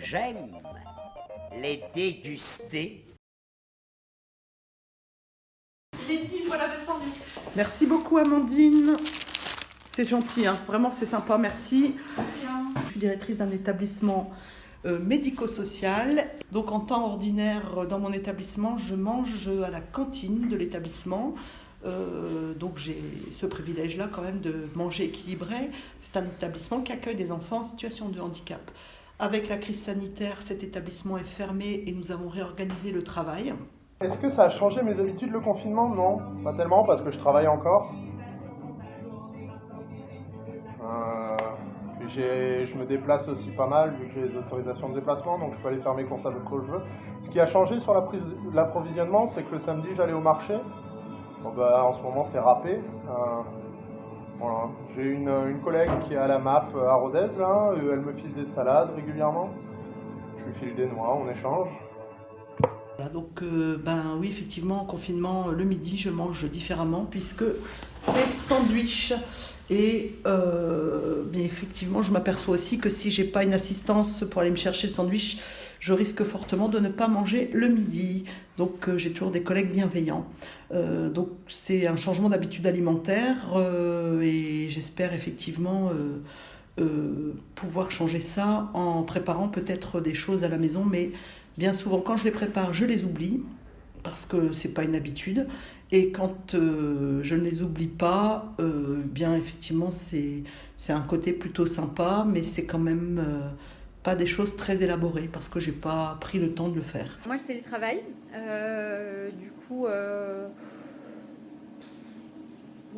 J'aime les déguster. Letty, voilà le sandwich. Merci beaucoup Amandine. C'est gentil, hein. Vraiment c'est sympa, merci. Je suis directrice d'un établissement médico-social. Donc en temps ordinaire, dans mon établissement, je mange à la cantine de l'établissement. Donc j'ai ce privilège-là quand même de manger équilibré. C'est un établissement qui accueille des enfants en situation de handicap. Avec la crise sanitaire, cet établissement est fermé et nous avons réorganisé le travail. Est-ce que ça a changé mes habitudes le confinement? Non, pas tellement parce que je travaille encore. Puis je me déplace aussi pas mal vu que j'ai les autorisations de déplacement, donc je peux aller faire mes courses à l'autre que je veux. Ce qui a changé sur l'approvisionnement, c'est que le samedi j'allais au marché. Bon, en ce moment c'est râpé. Voilà. J'ai une collègue qui est à la MAP à Rodez, là. Elle me file des salades régulièrement. Je lui file des noix, on échange. Voilà, donc oui, effectivement, en confinement, le midi, je mange différemment puisque c'est sandwich. Et bien effectivement, je m'aperçois aussi que si j'ai pas une assistance pour aller me chercher le sandwich, je risque fortement de ne pas manger le midi. Donc j'ai toujours des collègues bienveillants. Donc c'est un changement d'habitude alimentaire et j'espère effectivement pouvoir changer ça en préparant peut-être des choses à la maison, mais bien souvent quand je les prépare, je les oublie parce que c'est pas une habitude. Et quand je ne les oublie pas, bien effectivement c'est un côté plutôt sympa, mais c'est quand même pas des choses très élaborées parce que j'ai pas pris le temps de le faire. Moi, je télétravaille. Du coup,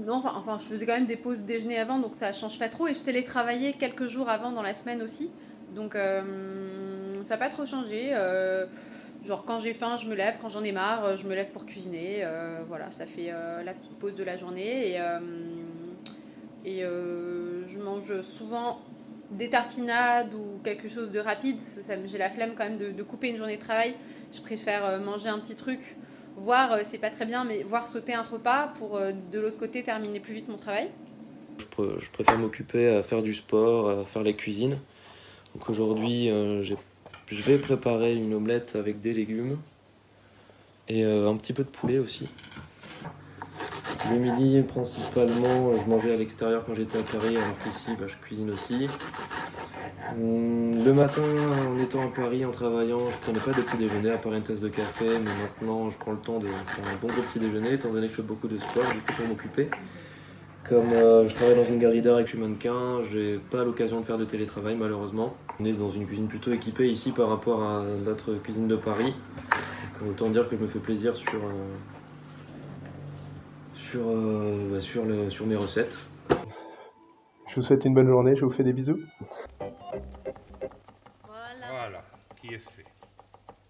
non, enfin, je faisais quand même des pauses déjeuner avant, donc ça change pas trop. Et je télétravaillais quelques jours avant dans la semaine aussi. Donc, ça n'a pas trop changé. Genre, quand j'ai faim, je me lève. Quand j'en ai marre, je me lève pour cuisiner. Voilà, ça fait la petite pause de la journée. Je mange souvent des tartinades ou quelque chose de rapide. J'ai la flemme quand même de couper une journée de travail. Je préfère manger un petit truc, voire, c'est pas très bien, mais voire sauter un repas pour de l'autre côté terminer plus vite mon travail. Je préfère m'occuper à faire du sport, à faire la cuisine. Donc aujourd'hui, je vais préparer une omelette avec des légumes et un petit peu de poulet aussi. Le midi, principalement, je mangeais à l'extérieur quand j'étais à Paris, alors qu'ici, je cuisine aussi. Le matin, en étant à Paris, en travaillant, je prenais pas de petit déjeuner à part une tasse de café, mais maintenant je prends le temps de faire un bon gros petit déjeuner, étant donné que je fais beaucoup de sport, du coup pour m'occuper. Comme je travaille dans une galerie d'art et que je suis mannequin, j'ai pas l'occasion de faire de télétravail malheureusement. On est dans une cuisine plutôt équipée ici par rapport à l'autre cuisine de Paris. Donc, autant dire que je me fais plaisir sur mes recettes. Je vous souhaite une bonne journée, je vous fais des bisous. Voilà qui est fait.